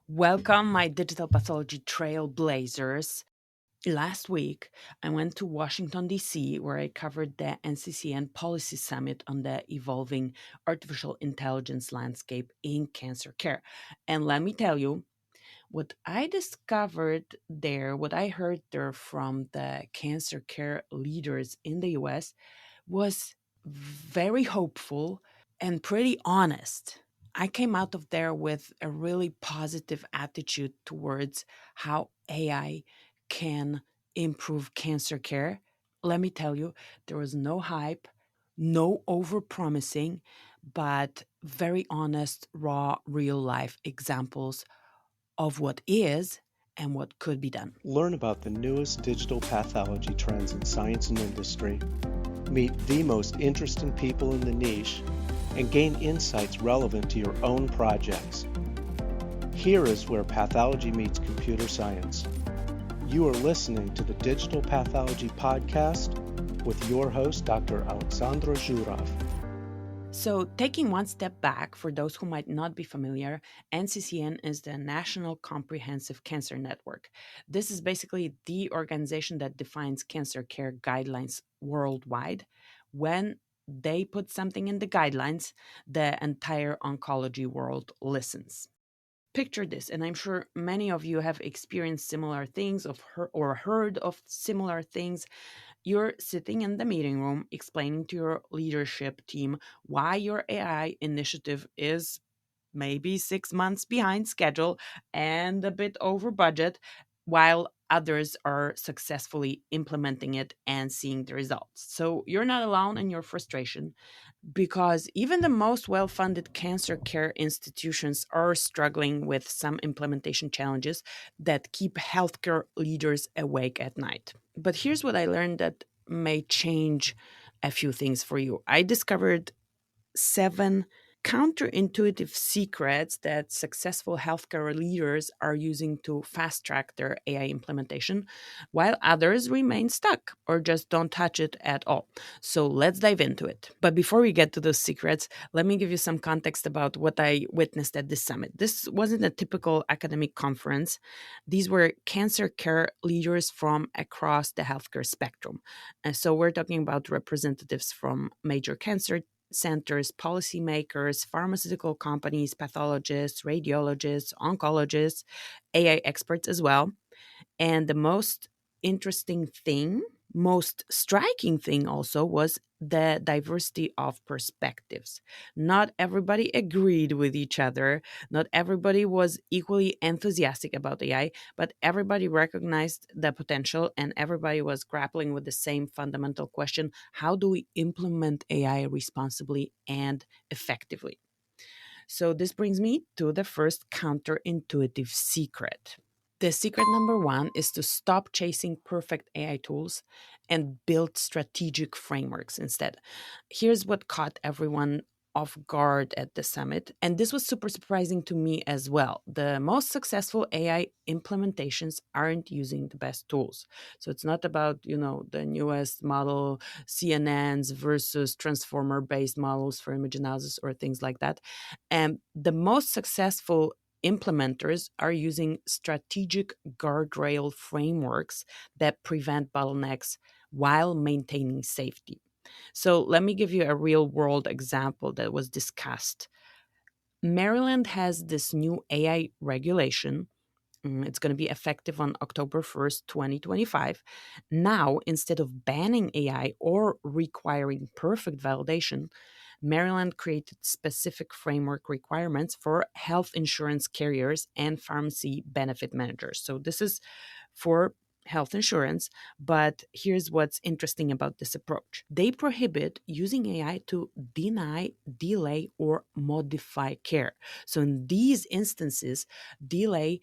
Welcome, my digital pathology trailblazers. Last week, I went to Washington, D.C., where I covered the NCCN Policy Summit on the evolving artificial intelligence landscape in cancer care. And let me tell you, what I discovered there, what I heard there from the cancer care leaders in the US was very hopeful and pretty honest. I came out of there with a really positive attitude towards how AI can improve cancer care. Let me tell you, there was no hype, no overpromising, but very honest, raw, real life examples of what is and what could be done. Learn about the newest digital pathology trends in science and industry, meet the most interesting people in the niche, and gain insights relevant to your own projects. Here is where pathology meets computer science. You are listening to the Digital Pathology Podcast with your host, Dr. Alexandra Zhurov. So, taking one step back, for those who might not be familiar, NCCN is the National Comprehensive Cancer Network. This is basically the organization that defines cancer care guidelines worldwide. When they put something in the guidelines, the entire oncology world listens. Picture this, and I'm sure many of you have experienced similar things or heard of similar things. You're sitting in the meeting room explaining to your leadership team why your AI initiative is maybe 6 months behind schedule and a bit over budget, while others are successfully implementing it and seeing the results. So you're not alone in your frustration, because even the most well funded cancer care institutions are struggling with some implementation challenges that keep healthcare leaders awake at night. But here's what I learned that may change a few things for you. I discovered 7 counterintuitive secrets that successful healthcare leaders are using to fast track their AI implementation, while others remain stuck or just don't touch it at all. So let's dive into it. But before we get to those secrets, let me give you some context about what I witnessed at this summit. This wasn't a typical academic conference. These were cancer care leaders from across the healthcare spectrum. And so we're talking about representatives from major cancer centers, policymakers, pharmaceutical companies, pathologists, radiologists, oncologists, AI experts as well. And the most striking thing also was the diversity of perspectives. Not everybody agreed with each other. Not everybody was equally enthusiastic about AI, but everybody recognized the potential and everybody was grappling with the same fundamental question: how do we implement AI responsibly and effectively? So, this brings me to the first counterintuitive secret. The secret number 1 is to stop chasing perfect AI tools and build strategic frameworks instead. Here's what caught everyone off guard at the summit, and this was super surprising to me as well. The most successful AI implementations aren't using the best tools. So it's not about, the newest model CNNs versus transformer-based models for image analysis or things like that. And the most successful implementers are using strategic guardrail frameworks that prevent bottlenecks while maintaining safety. So let me give you a real world example that was discussed. Maryland has this new AI regulation. It's going to be effective on October 1st, 2025. Now, instead of banning AI or requiring perfect validation, Maryland created specific framework requirements for health insurance carriers and pharmacy benefit managers. So this is for health insurance, but here's what's interesting about this approach. They prohibit using AI to deny, delay, or modify care. So in these instances, delay,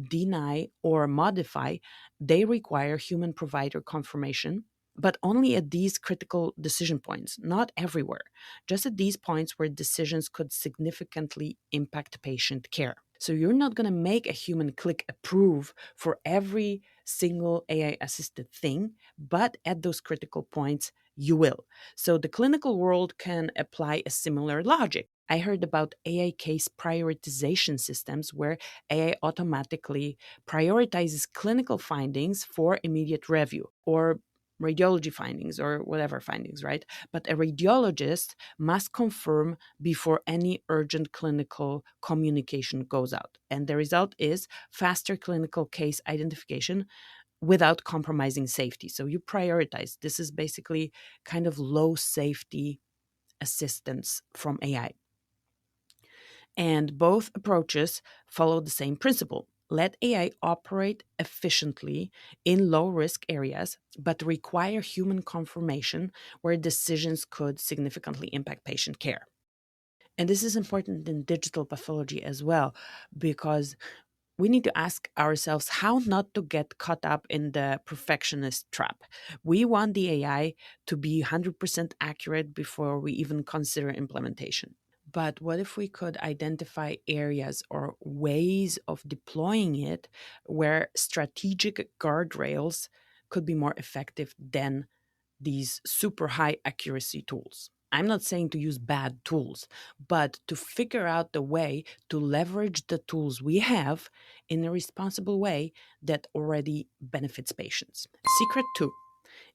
deny, or modify, they require human provider confirmation, but only at these critical decision points, not everywhere, just at these points where decisions could significantly impact patient care. So you're not going to make a human click approve for every single AI assisted thing, but at those critical points, you will. So the clinical world can apply a similar logic. I heard about AI case prioritization systems where AI automatically prioritizes clinical findings for immediate review or radiology findings or whatever findings, right? But a radiologist must confirm before any urgent clinical communication goes out. And the result is faster clinical case identification without compromising safety. So you prioritize. This is basically kind of low safety assistance from AI. And both approaches follow the same principle. Let AI operate efficiently in low risk areas, but require human confirmation where decisions could significantly impact patient care. And this is important in digital pathology as well, because we need to ask ourselves how not to get caught up in the perfectionist trap. We want the AI to be 100% accurate before we even consider implementation. But what if we could identify areas or ways of deploying it where strategic guardrails could be more effective than these super high accuracy tools? I'm not saying to use bad tools, but to figure out the way to leverage the tools we have in a responsible way that already benefits patients. Secret two: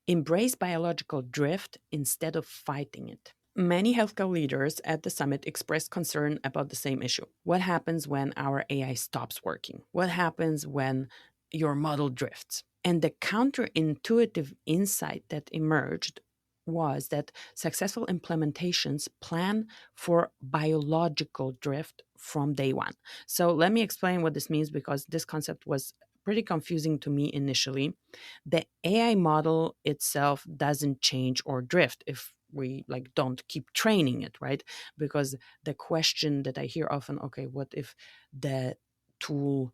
embrace biological drift instead of fighting it. Many healthcare leaders at the summit expressed concern about the same issue. What happens when our AI stops working? What happens when your model drifts? And the counterintuitive insight that emerged was that successful implementations plan for biological drift from day one. So let me explain what this means, because this concept was pretty confusing to me initially. The AI model itself doesn't change or drift if we like don't keep training it, right? Because the question that I hear often, okay, what if the tool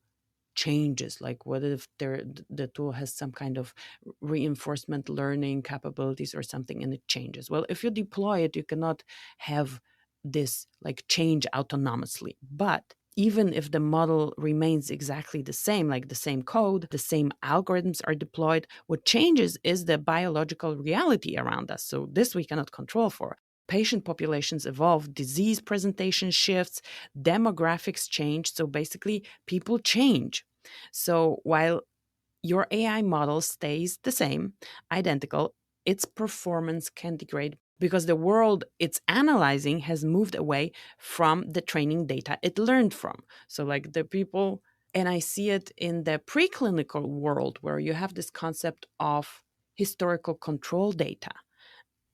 changes? Like, what if the tool has some kind of reinforcement learning capabilities or something and it changes? Well, if you deploy it, you cannot have this like change autonomously. But even if the model remains exactly the same, like the same code, the same algorithms are deployed, what changes is the biological reality around us. So this we cannot control for. Patient populations evolve, disease presentation shifts, demographics change. So basically, people change. So while your AI model stays the same, identical, its performance can degrade because the world it's analyzing has moved away from the training data it learned from. So, like the people, and I see it in the preclinical world where you have this concept of historical control data.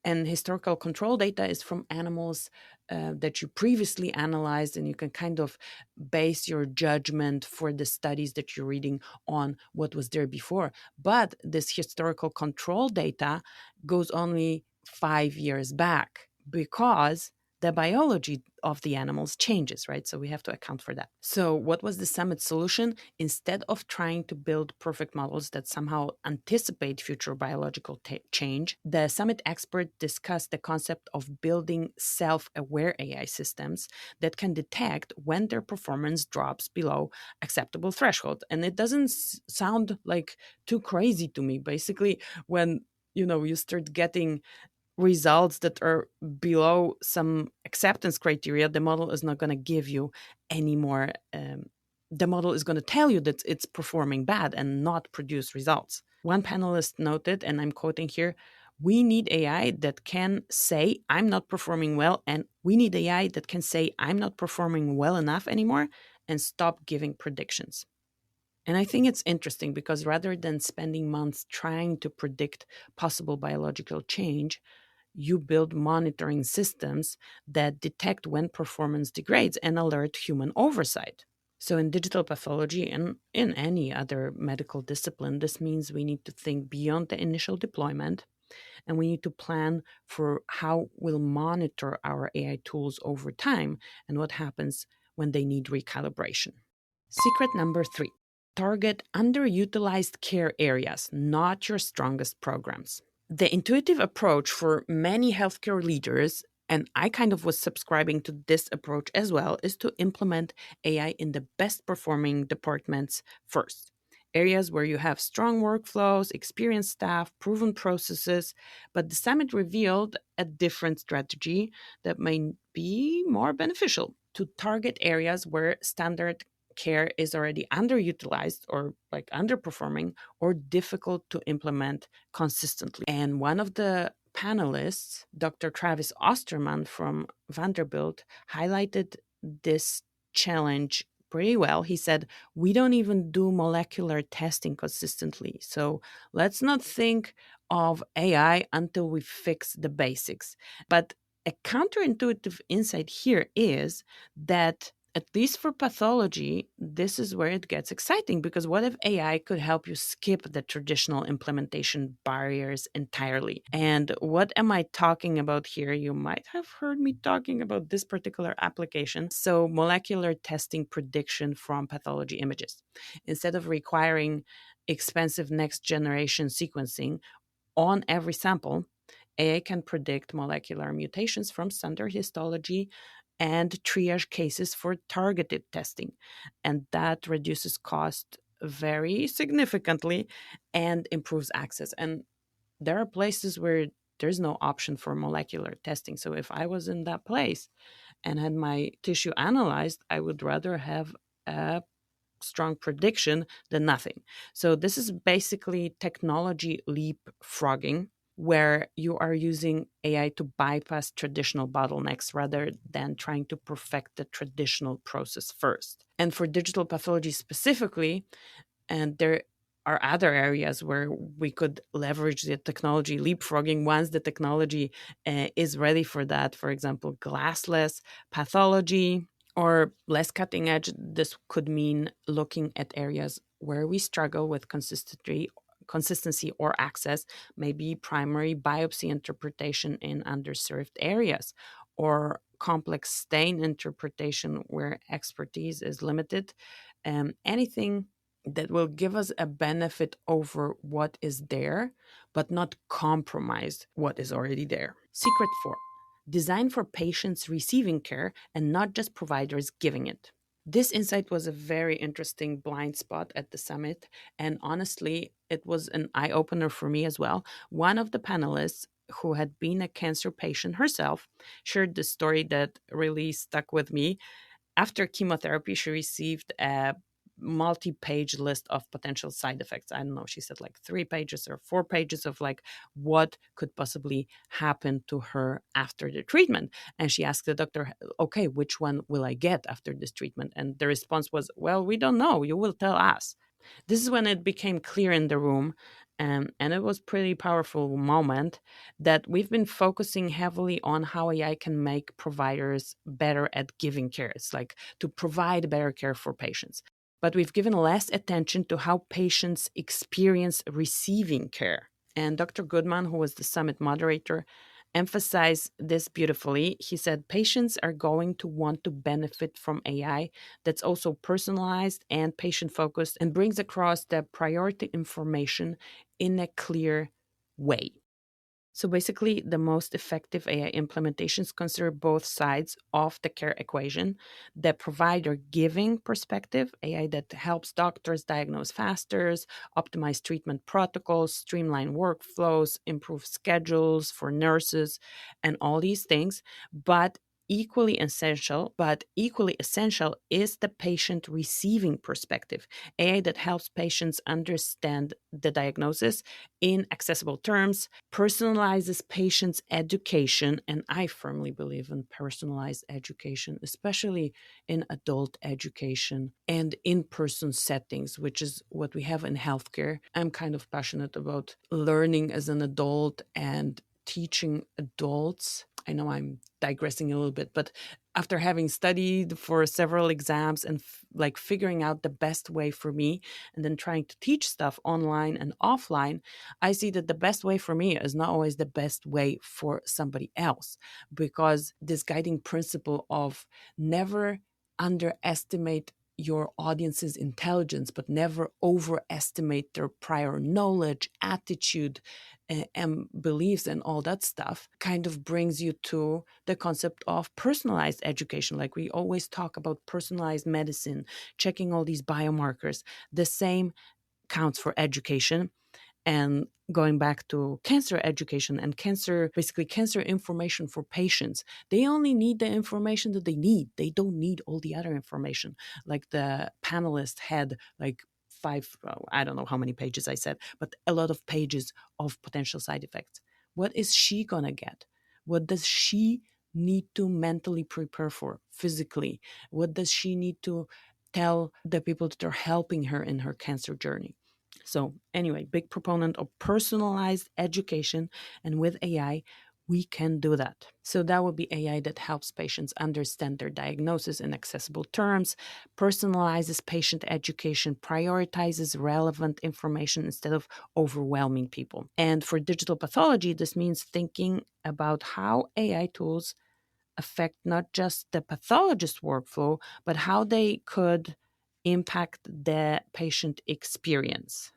And historical control data is from animals that you previously analyzed, and you can kind of base your judgment for the studies that you're reading on what was there before. But this historical control data goes only 5 years back because the biology of the animals changes, right? So we have to account for that. So, what was the summit solution? Instead of trying to build perfect models that somehow anticipate future biological change, the summit expert discussed the concept of building self aware AI systems that can detect when their performance drops below acceptable threshold. And it doesn't sound like too crazy to me. Basically, when you start getting results that are below some acceptance criteria, the model is not going to give you any more. The model is going to tell you that it's performing bad and not produce results. One panelist noted, and I'm quoting here, we need AI that can say, I'm not performing well, and we need AI that can say, I'm not performing well enough anymore, and stop giving predictions. And I think it's interesting because rather than spending months trying to predict possible biological change, you build monitoring systems that detect when performance degrades and alert human oversight. So, in digital pathology and in any other medical discipline, this means we need to think beyond the initial deployment, and we need to plan for how we'll monitor our AI tools over time and what happens when they need recalibration. Secret number three: target underutilized care areas, not your strongest programs. The intuitive approach for many healthcare leaders, and I kind of was subscribing to this approach as well, is to implement AI in the best performing departments first. Areas where you have strong workflows, experienced staff, proven processes. But the summit revealed a different strategy that may be more beneficial to target areas where standard care is already underutilized or like underperforming or difficult to implement consistently. And one of the panelists, Dr. Travis Osterman from Vanderbilt, highlighted this challenge pretty well. He said, "We don't even do molecular testing consistently. So let's not think of AI until we fix the basics." But a counterintuitive insight here is that, at least for pathology, this is where it gets exciting, because what if AI could help you skip the traditional implementation barriers entirely? And what am I talking about here? You might have heard me talking about this particular application. So, molecular testing prediction from pathology images. Instead of requiring expensive next generation sequencing on every sample, AI can predict molecular mutations from standard histology and triage cases for targeted testing. And that reduces cost very significantly and improves access. And there are places where there's no option for molecular testing. So if I was in that place and had my tissue analyzed, I would rather have a strong prediction than nothing. So this is basically technology leapfrogging, where you are using AI to bypass traditional bottlenecks rather than trying to perfect the traditional process first. And for digital pathology specifically, and there are other areas where we could leverage the technology leapfrogging once the technology is ready for that. For example, glassless pathology, or less cutting edge, this could mean looking at areas where we struggle with consistency or access, maybe primary biopsy interpretation in underserved areas, or complex stain interpretation where expertise is limited. Anything that will give us a benefit over what is there, but not compromise what is already there. Secret 4: design for patients receiving care and not just providers giving it. This insight was a very interesting blind spot at the summit, and honestly, it was an eye opener for me as well. One of the panelists, who had been a cancer patient herself, shared the story that really stuck with me. After chemotherapy, she received a multi-page list of potential side effects. I don't know, she said like 3 pages or 4 pages of like what could possibly happen to her after the treatment. And she asked the doctor, okay, which one will I get after this treatment? And the response was, well, we don't know. You will tell us. This is when it became clear in the room, and it was pretty powerful moment, that we've been focusing heavily on how AI can make providers better at giving care. It's like to provide better care for patients. But we've given less attention to how patients experience receiving care. And Dr. Goodman, who was the summit moderator, emphasized this beautifully. He said patients are going to want to benefit from AI that's also personalized and patient focused and brings across the priority information in a clear way. So basically, the most effective AI implementations consider both sides of the care equation: the provider giving perspective, AI that helps doctors diagnose faster, optimize treatment protocols, streamline workflows, improve schedules for nurses, and all these things. But equally essential is the patient receiving perspective, AI that helps patients understand the diagnosis in accessible terms, personalizes patients' education. And I firmly believe in personalized education, especially in adult education and in-person settings, which is what we have in healthcare. I'm kind of passionate about learning as an adult and teaching adults. I know I'm digressing a little bit, but after having studied for several exams and like figuring out the best way for me, and then trying to teach stuff online and offline, I see that the best way for me is not always the best way for somebody else, because this guiding principle of never underestimate your audience's intelligence, but never overestimate their prior knowledge, attitude, and beliefs, and all that stuff, kind of brings you to the concept of personalized education. Like we always talk about personalized medicine, checking all these biomarkers. The same counts for education. And going back to cancer education and basically cancer information for patients, they only need the information that they need. They don't need all the other information. Like the panelist had like five, well, I don't know how many pages I said, but a lot of pages of potential side effects. What is she going to get? What does she need to mentally prepare for physically? What does she need to tell the people that are helping her in her cancer journey? So, anyway, big proponent of personalized education. And with AI, we can do that. So, that would be AI that helps patients understand their diagnosis in accessible terms, personalizes patient education, prioritizes relevant information instead of overwhelming people. And for digital pathology, this means thinking about how AI tools affect not just the pathologist workflow, but how they could impact the patient experience.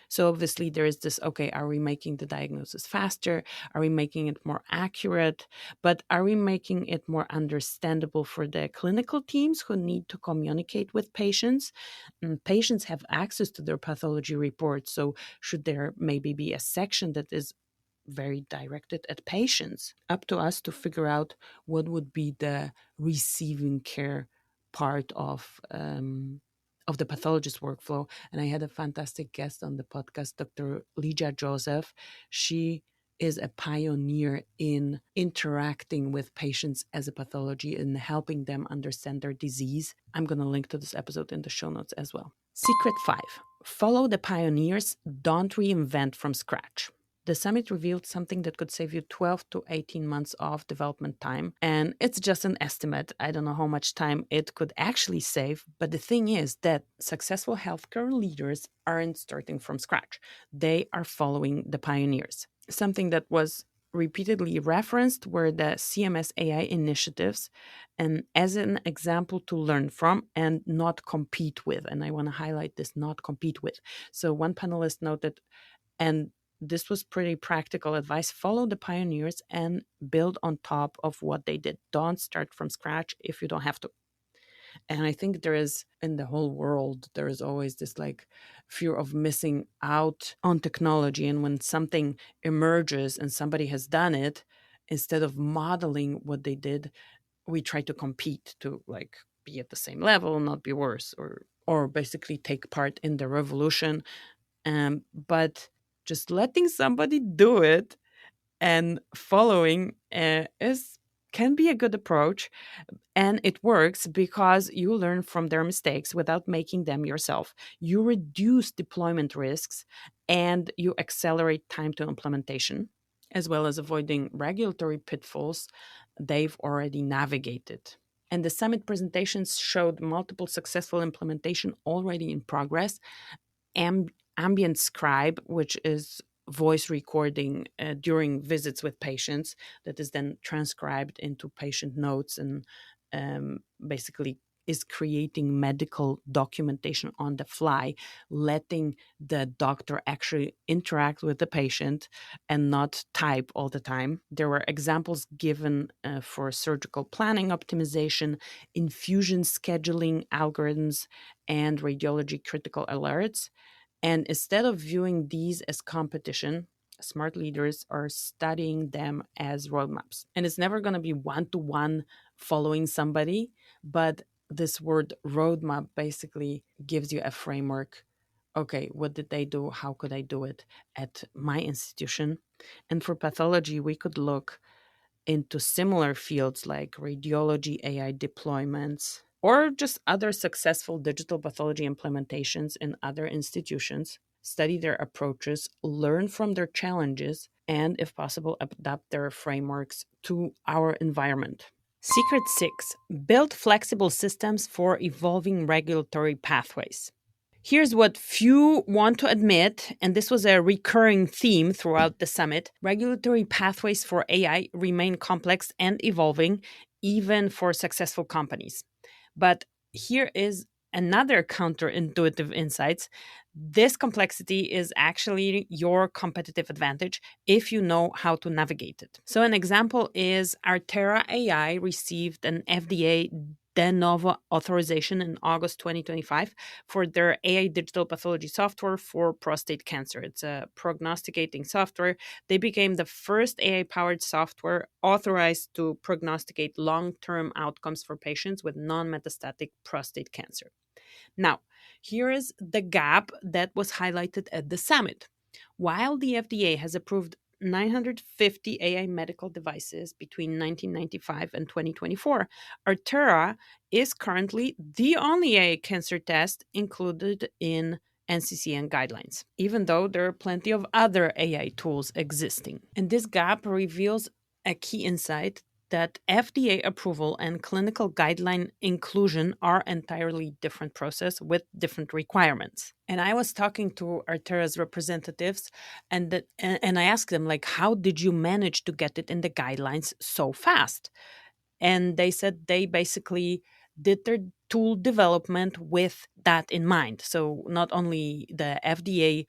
So obviously there is this, okay, are we making the diagnosis faster? Are we making it more accurate? But are we making it more understandable for the clinical teams who need to communicate with patients? Patients have access to their pathology reports. So should there maybe be a section that is very directed at patients? Up to us to figure out what would be the receiving care part of the pathologist workflow. And I had a fantastic guest on the podcast, Dr. Lija Joseph. She is a pioneer in interacting with patients as a pathology and helping them understand their disease. I'm going to link to this episode in the show notes as well. Secret 5: follow the pioneers, don't reinvent from scratch. The summit revealed something that could save you 12 to 18 months of development time. And it's just an estimate. I don't know how much time it could actually save. But the thing is that successful healthcare leaders aren't starting from scratch. They are following the pioneers. Something that was repeatedly referenced were the CMS AI initiatives, and as an example to learn from and not compete with. And I want to highlight this: not compete with. So one panelist noted, and this was pretty practical advice: follow the pioneers and build on top of what they did. Don't start from scratch if you don't have to. And I think there is, in the whole world, there is always this like fear of missing out on technology. And when something emerges and somebody has done it, instead of modeling what they did, we try to compete to like be at the same level, not be worse, or basically take part in the revolution. But just letting somebody do it and following is can be a good approach, and it works because you learn from their mistakes without making them yourself. You reduce deployment risks and you accelerate time to implementation, as well as avoiding regulatory pitfalls they've already navigated. And the summit presentations showed multiple successful implementation already in progress. Ambient scribe, which is voice recording during visits with patients, that is then transcribed into patient notes and basically is creating medical documentation on the fly, letting the doctor actually interact with the patient and not type all the time. There were examples given for surgical planning optimization, infusion scheduling algorithms, and radiology critical alerts. And instead of viewing these as competition, smart leaders are studying them as roadmaps. And it's never going to be one to one following somebody, but this word roadmap basically gives you a framework. Okay, what did they do? How could I do it at my institution? And for pathology, we could look into similar fields like radiology AI deployments, or just other successful digital pathology implementations in other institutions, study their approaches, learn from their challenges, and, if possible, adapt their frameworks to our environment. Secret 6: build flexible systems for evolving regulatory pathways. Here's what few want to admit, and this was a recurring theme throughout the summit: regulatory pathways for AI remain complex and evolving, even for successful companies. But here is another counterintuitive insight: this complexity is actually your competitive advantage if you know how to navigate it. So an example is Artera AI received an FDA de novo authorization in August 2025 for their AI digital pathology software for prostate cancer. It's a prognosticating software. They became the first AI powered software authorized to prognosticate long term outcomes for patients with non metastatic prostate cancer. Now, here is the gap that was highlighted at the summit. While the FDA has approved 950 AI medical devices between 1995 and 2024, Artera is currently the only AI cancer test included in NCCN guidelines, even though there are plenty of other AI tools existing. And this gap reveals a key insight that FDA approval and clinical guideline inclusion are entirely different process with different requirements. And I was talking to Artera's representatives and I asked them like, how did you manage to get it in the guidelines so fast? And they said they basically did their tool development with that in mind. So not only the FDA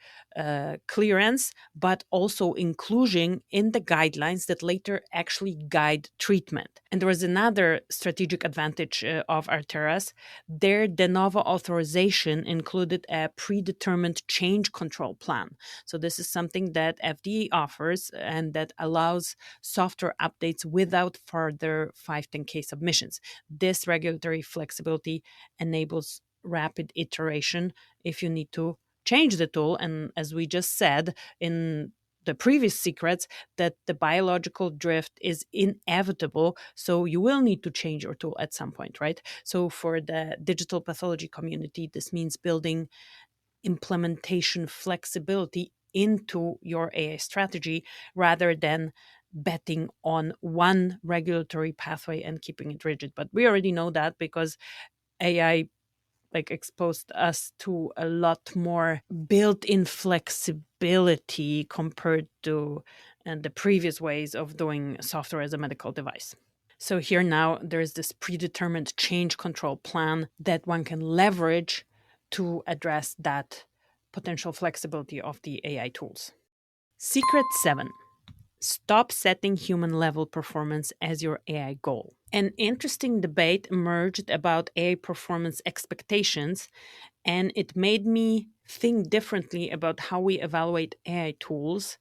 clearance, but also inclusion in the guidelines that later actually guide treatment. And there was another strategic advantage of Arteras. Their de novo authorization included a predetermined change control plan. So this is something that FDA offers and that allows software updates without further 510K submissions. This regulatory flexibility enables rapid iteration if you need to change the tool. And as we just said in the previous secrets, that the biological drift is inevitable. So you will need to change your tool at some point, right? So for the digital pathology community, this means building implementation flexibility into your AI strategy rather than betting on one regulatory pathway and keeping it rigid. But we already know that because AI like exposed us to a lot more built-in flexibility compared to the previous ways of doing software as a medical device. So here now there's this predetermined change control plan that one can leverage to address that potential flexibility of the AI tools. Secret 7. Stop setting human level performance as your AI goal. An interesting debate emerged about AI performance expectations, and it made me think differently about how we evaluate AI tools.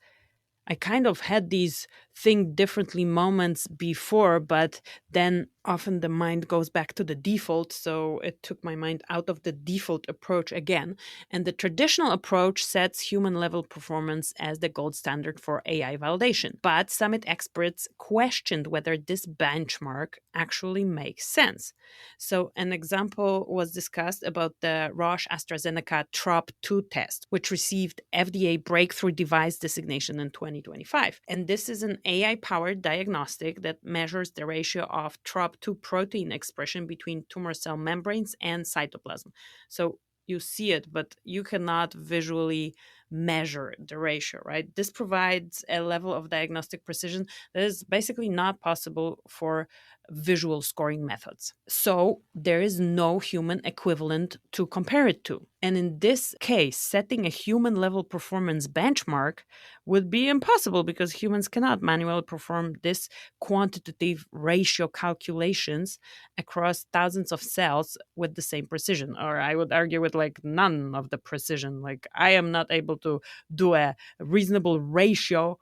I kind of had these think differently moments before, but then often the mind goes back to the default. So it took my mind out of the default approach again. And the traditional approach sets human level performance as the gold standard for AI validation. But Summit experts questioned whether this benchmark actually makes sense. So an example was discussed about the Roche AstraZeneca TROP2 test, which received FDA breakthrough device designation in 2025. And this is an AI powered diagnostic that measures the ratio of TROP2 protein expression between tumor cell membranes and cytoplasm. So you see it, but you cannot visually measure the ratio, right? This provides a level of diagnostic precision that is basically not possible for visual scoring methods. So there is no human equivalent to compare it to. And in this case, setting a human level performance benchmark would be impossible because humans cannot manually perform this quantitative ratio calculations across thousands of cells with the same precision. Or I would argue with like none of the precision. Like I am not able to do a reasonable ratio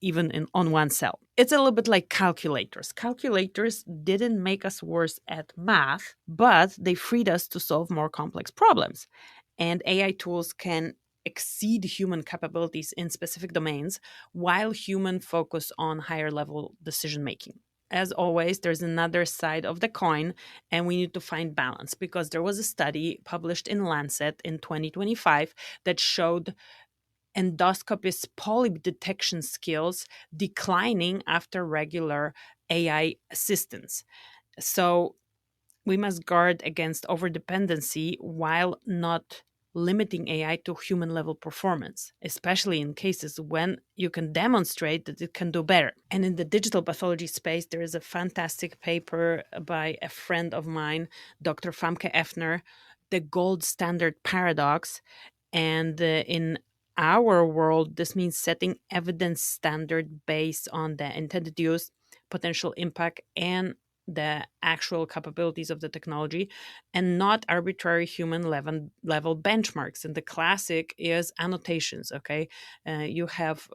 even on one cell. It's a little bit like calculators. Calculators didn't make us worse at math, but they freed us to solve more complex problems. And AI tools can exceed human capabilities in specific domains while human focus on higher level decision making. As always, there's another side of the coin, and we need to find balance because there was a study published in Lancet in 2025 that showed endoscopist polyp detection skills declining after regular AI assistance. So we must guard against overdependency while not limiting AI to human level performance, especially in cases when you can demonstrate that it can do better. And in the digital pathology space, there is a fantastic paper by a friend of mine, Dr. Famke Effner, The Gold Standard Paradox. And in our world, this means setting evidence standard based on the intended use, potential impact, and the actual capabilities of the technology and not arbitrary human level benchmarks. And the classic is annotations. Okay, you have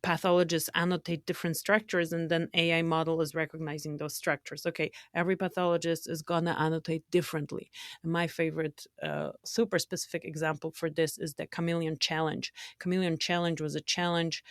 pathologists annotate different structures, and then AI model is recognizing those structures. Okay, every pathologist is gonna annotate differently. And my favorite super specific example for this is the chameleon challenge. Chameleon challenge was a challenge,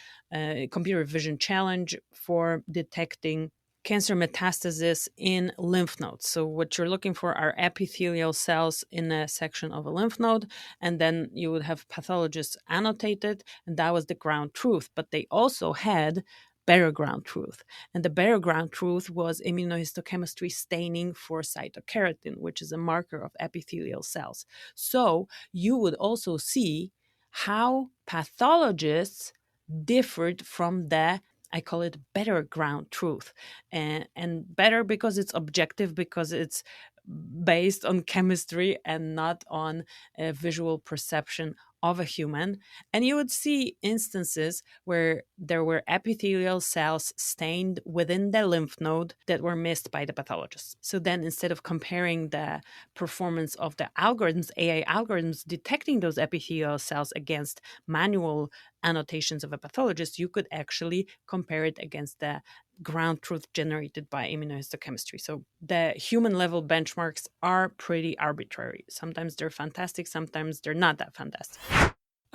computer vision challenge for detecting cancer metastasis in lymph nodes. So what you're looking for are epithelial cells in a section of a lymph node, and then you would have pathologists annotate it, and that was the ground truth. But they also had better ground truth. And the better ground truth was immunohistochemistry staining for cytokeratin, which is a marker of epithelial cells. So you would also see how pathologists differed from the, I call it, better ground truth. And better because it's objective, because it's based on chemistry and not on a visual perception of a human. And you would see instances where there were epithelial cells stained within the lymph node that were missed by the pathologist. So then, instead of comparing the performance of the algorithms, AI algorithms, detecting those epithelial cells against manual annotations of a pathologist, you could actually compare it against the ground truth generated by immunohistochemistry. So the human level benchmarks are pretty arbitrary. Sometimes they're fantastic, sometimes they're not that fantastic.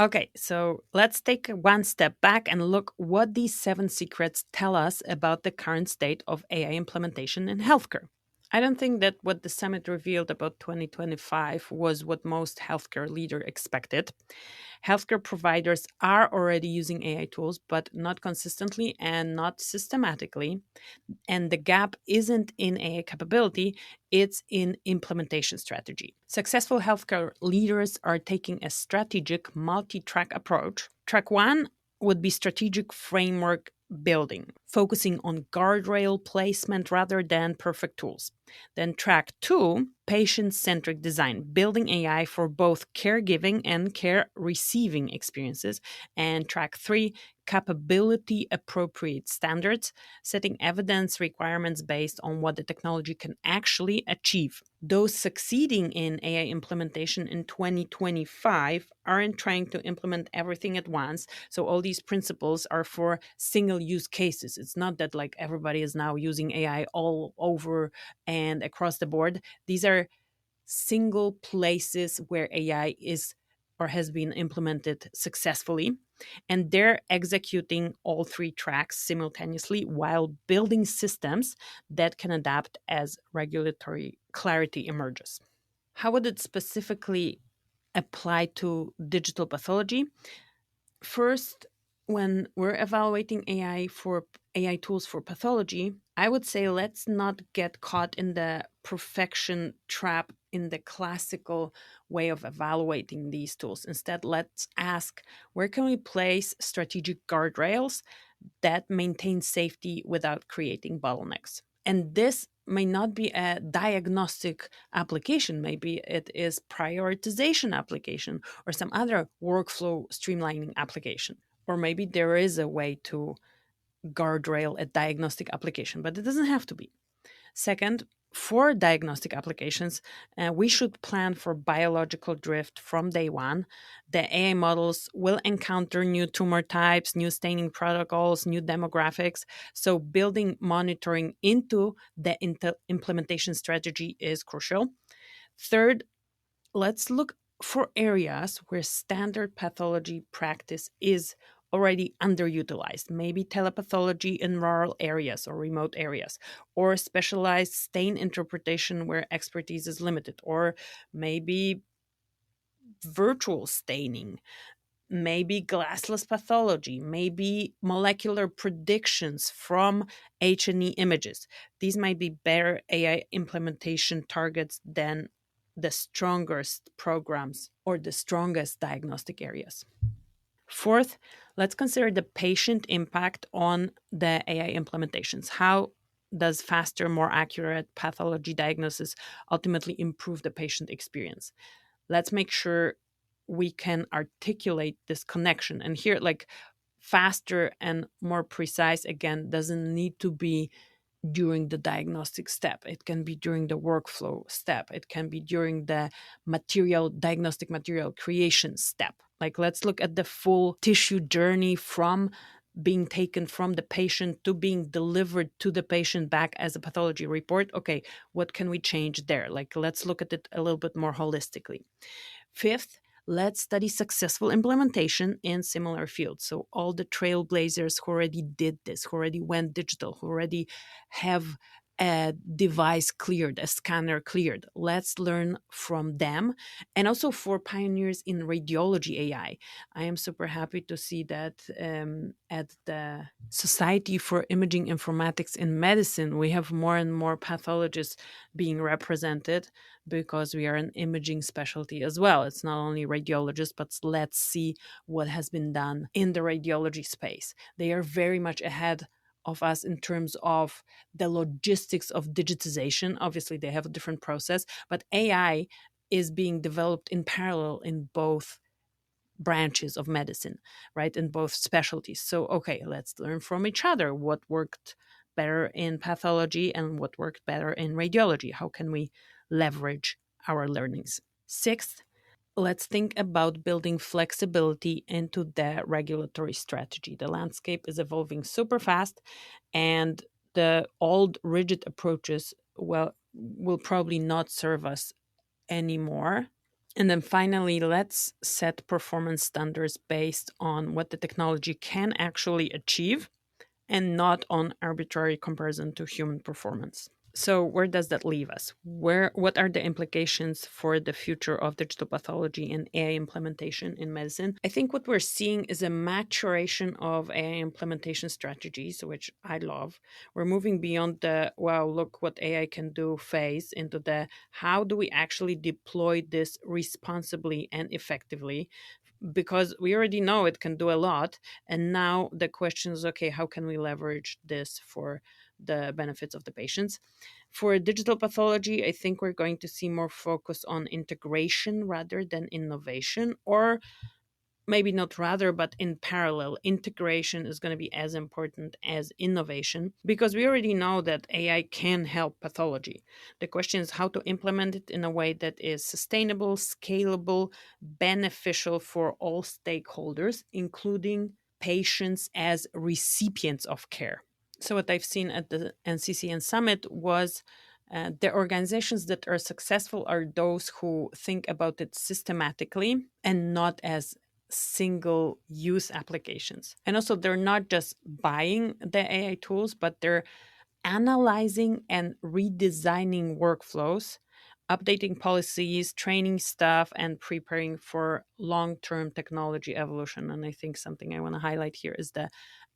Okay, so let's take one step back and look what these 7 secrets tell us about the current state of AI implementation in healthcare. I don't think that what the summit revealed about 2025 was what most healthcare leaders expected. Healthcare providers are already using AI tools, but not consistently and not systematically. And the gap isn't in AI capability, it's in implementation strategy. Successful healthcare leaders are taking a strategic multi track approach. Track one would be strategic framework building, focusing on guardrail placement rather than perfect tools. Then, track two, patient centric design, building AI for both caregiving and care receiving experiences. And track three, capability appropriate standards, setting evidence requirements based on what the technology can actually achieve. Those succeeding in AI implementation in 2025 aren't trying to implement everything at once. So all these principles are for single use cases. It's not that like everybody is now using AI all over and across the board. These are single places where AI is or has been implemented successfully. And they're executing all 3 tracks simultaneously while building systems that can adapt as regulatory clarity emerges. How would it specifically apply to digital pathology? First, when we're evaluating AI tools for pathology, I would say let's not get caught in the perfection trap in the classical way of evaluating these tools. Instead, let's ask, where can we place strategic guardrails that maintain safety without creating bottlenecks? And this may not be a diagnostic application. Maybe it is prioritization application or some other workflow streamlining application. Or maybe there is a way to guardrail a diagnostic application, but it doesn't have to be. Second, for diagnostic applications, we should plan for biological drift from day one. The AI models will encounter new tumor types, new staining protocols, new demographics. So, building monitoring into the implementation strategy is crucial. Third, let's look for areas where standard pathology practice is already underutilized, maybe telepathology in rural areas or remote areas, or specialized stain interpretation where expertise is limited, or maybe virtual staining, maybe glassless pathology, maybe molecular predictions from H&E images. These might be better AI implementation targets than the strongest programs or the strongest diagnostic areas. Fourth, let's consider the patient impact on the AI implementations. How does faster, more accurate pathology diagnosis ultimately improve the patient experience? Let's make sure we can articulate this connection. And here, like, faster and more precise, again, doesn't need to be during the diagnostic step. It can be during the workflow step. It can be during the diagnostic material creation step. Like, let's look at the full tissue journey from being taken from the patient to being delivered to the patient back as a pathology report. Okay, what can we change there? Like, let's look at it a little bit more holistically. Fifth, let's study successful implementation in similar fields. So all the trailblazers who already did this, who already went digital, who already have a device cleared, a scanner cleared. Let's learn from them. And also for pioneers in radiology AI. I am super happy to see that at the Society for Imaging Informatics in Medicine, we have more and more pathologists being represented, because we are an imaging specialty as well. It's not only radiologists, but let's see what has been done in the radiology space. They are very much ahead of us in terms of the logistics of digitization. Obviously, they have a different process, but AI is being developed in parallel in both branches of medicine, right? In both specialties. So, okay, let's learn from each other what worked better in pathology and what worked better in radiology. How can we leverage our learnings? Sixth, let's think about building flexibility into the regulatory strategy. The landscape is evolving super fast, and the old rigid approaches, well, will probably not serve us anymore. And then finally, let's set performance standards based on what the technology can actually achieve and not on arbitrary comparison to human performance. So where does that leave us? What are the implications for the future of digital pathology and AI implementation in medicine? I think what we're seeing is a maturation of AI implementation strategies, which I love. We're moving beyond the, wow, look what AI can do phase into the, how do we actually deploy this responsibly and effectively? Because we already know it can do a lot. And now the question is, okay, how can we leverage this for the benefits of the patients? For digital pathology, I think we're going to see more focus on integration rather than innovation, or maybe not rather, but in parallel. Integration is going to be as important as innovation, because we already know that AI can help pathology. The question is how to implement it in a way that is sustainable, scalable, beneficial for all stakeholders, including patients as recipients of care. So what I've seen at the NCCN Summit was the organizations that are successful are those who think about it systematically and not as single use applications. And also, they're not just buying the AI tools, but they're analyzing and redesigning workflows, updating policies, training staff, and preparing for long-term technology evolution. And I think something I want to highlight here is the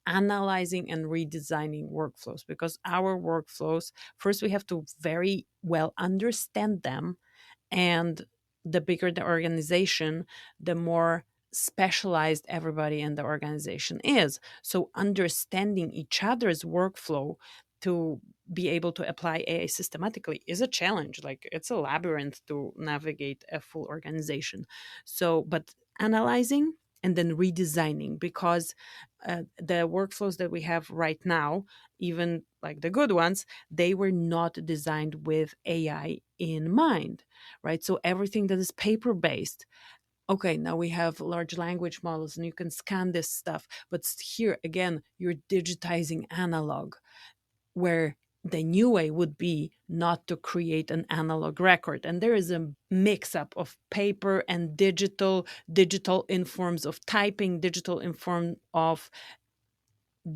analyzing and redesigning workflows, because our workflows, first, we have to very well understand them. And the bigger the organization, the more specialized everybody in the organization is. So understanding each other's workflow to be able to apply AI systematically is a challenge. Like, it's a labyrinth to navigate a full organization. So, but analyzing and then redesigning, because the workflows that we have right now, even like the good ones, they were not designed with AI in mind, right? So everything that is paper-based, okay, now we have large language models and you can scan this stuff. But here, again, you're digitizing analog, where the new way would be not to create an analog record. And there is a mix-up of paper and digital in forms of typing, digital in form of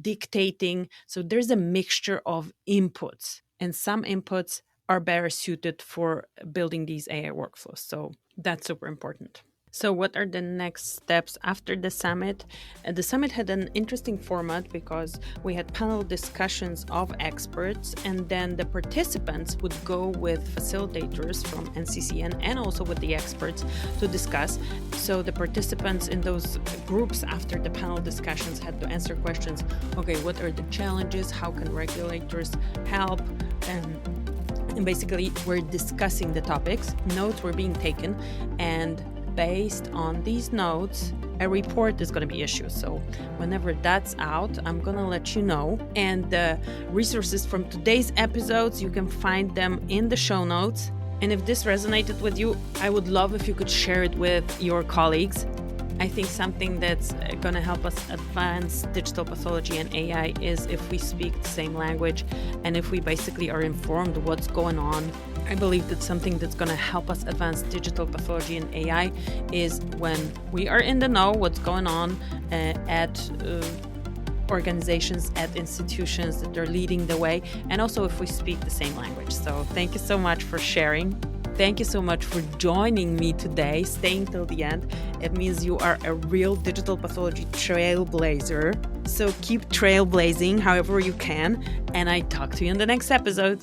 dictating. So there's a mixture of inputs, and some inputs are better suited for building these AI workflows. So that's super important. So what are the next steps after the summit? The summit had an interesting format because we had panel discussions of experts, and then the participants would go with facilitators from NCCN and also with the experts to discuss. So the participants in those groups after the panel discussions had to answer questions. Okay, what are the challenges? How can regulators help? And basically, we're discussing the topics. Notes were being taken, and based on these notes, a report is going to be issued. So whenever that's out, I'm going to let you know. And the resources from today's episodes, you can find them in the show notes. And if this resonated with you, I would love if you could share it with your colleagues. I think something that's going to help us advance digital pathology and AI is if we speak the same language and if we basically are informed what's going on. I believe that something that's going to help us advance digital pathology and AI is when we are in the know what's going on at organizations, at institutions that are leading the way, and also if we speak the same language. So thank you so much for sharing. Thank you so much for joining me today, staying till the end. It means you are a real digital pathology trailblazer. So keep trailblazing however you can, and I talk to you in the next episode.